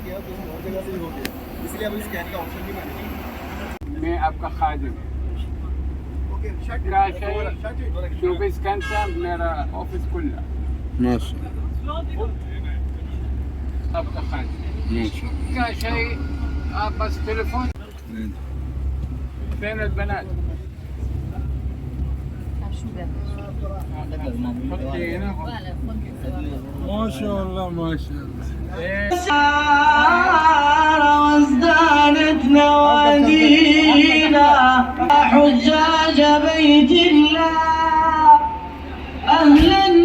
किया तो और जगह से ही हो गया, इसलिए अब स्कैन का ऑप्शन भी मैंने मैं आपका खादिम ओके शर्ट का شيء 24 मेरा ऑफिस खुला ماشي आपका खादिम ماشي का شيء आप बस تليفون فين البنات حطي هنا ما شاء الله ما شاء الله وازدانت نوادينا حجاج بيت الله أهلا